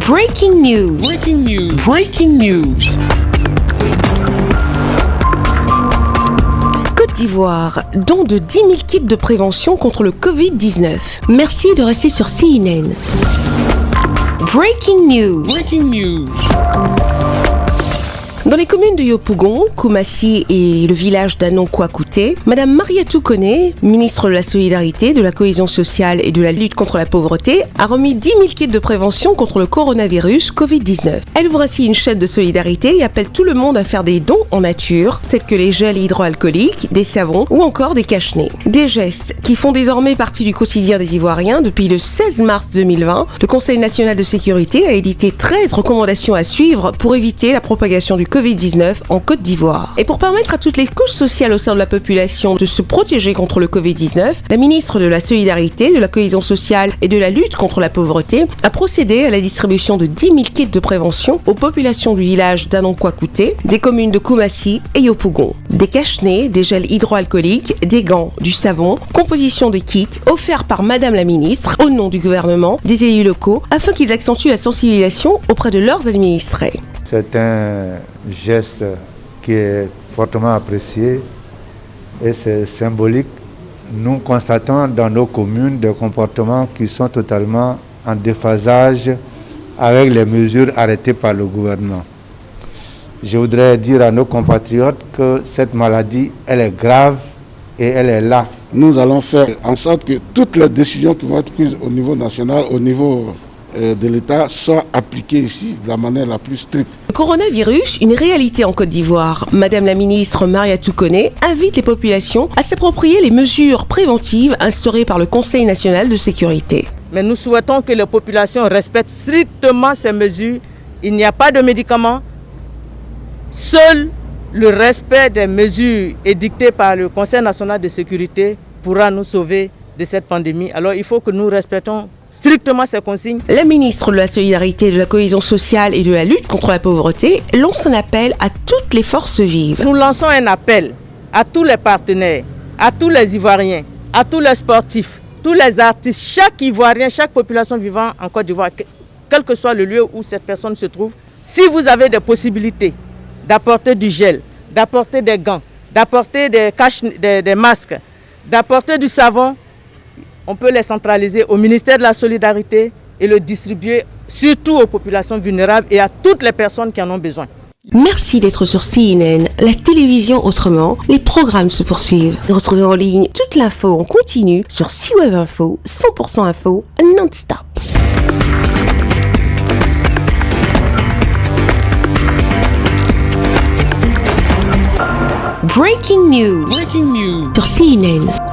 Breaking news. Breaking news. Breaking news. Côte d'Ivoire, don de 10 000 kits de prévention contre le Covid-19. Merci de rester sur CNN. Breaking news. Breaking news. Dans les communes de Yopougon, Koumassi et le village d'Anonkouakouté, Madame Mariatou Koné, ministre de la Solidarité, de la Cohésion sociale et de la lutte contre la pauvreté, a remis 10 000 kits de prévention contre le coronavirus Covid-19. Elle ouvre ainsi une chaîne de solidarité et appelle tout le monde à faire des dons en nature, tels que les gels hydroalcooliques, des savons ou encore des cache-nez. Des gestes qui font désormais partie du quotidien des Ivoiriens. Depuis le 16 mars 2020, le Conseil national de sécurité a édité 13 recommandations à suivre pour éviter la propagation du Covid-19 en Côte d'Ivoire. Et pour permettre à toutes les couches sociales au sein de la population de se protéger contre le Covid-19, la ministre de la Solidarité, de la Cohésion sociale et de la lutte contre la pauvreté a procédé à la distribution de 10 000 kits de prévention aux populations du village d'Anonkouakouté, des communes de Koumassi et Yopougon. Des cache-nez, des gels hydroalcooliques, des gants, du savon, composition de kits offerts par Madame la ministre au nom du gouvernement, des élus locaux, afin qu'ils accentuent la sensibilisation auprès de leurs administrés. C'est un geste qui est fortement apprécié et c'est symbolique. Nous constatons dans nos communes des comportements qui sont totalement en déphasage avec les mesures arrêtées par le gouvernement. Je voudrais dire à nos compatriotes que cette maladie, elle est grave et elle est là. Nous allons faire en sorte que toutes les décisions qui vont être prises au niveau national, au niveau de l'État, soient appliquées ici de la manière la plus stricte. Le coronavirus, une réalité en Côte d'Ivoire. Madame la ministre Mariatou Koné invite les populations à s'approprier les mesures préventives instaurées par le Conseil national de sécurité. Mais nous souhaitons que les populations respectent strictement ces mesures. Il n'y a pas de médicaments. Seul le respect des mesures édictées par le Conseil national de sécurité pourra nous sauver de cette pandémie. Alors il faut que nous respectons strictement ces consignes. La ministre de la Solidarité, de la Cohésion sociale et de la lutte contre la pauvreté lance un appel à toutes les forces vives. Nous lançons un appel à tous les partenaires, à tous les Ivoiriens, à tous les sportifs, tous les artistes, chaque Ivoirien, chaque population vivant en Côte d'Ivoire, quel que soit le lieu où cette personne se trouve. Si vous avez des possibilités d'apporter du gel, d'apporter des gants, d'apporter des masques, d'apporter du savon, on peut les centraliser au ministère de la Solidarité et le distribuer surtout aux populations vulnérables et à toutes les personnes qui en ont besoin. Merci d'être sur CNN, la télévision autrement. Les programmes se poursuivent. Retrouvez en ligne toute l'info en continu sur C-Web Info, 100% info, non-stop. Breaking news. Breaking news. Sur CNN.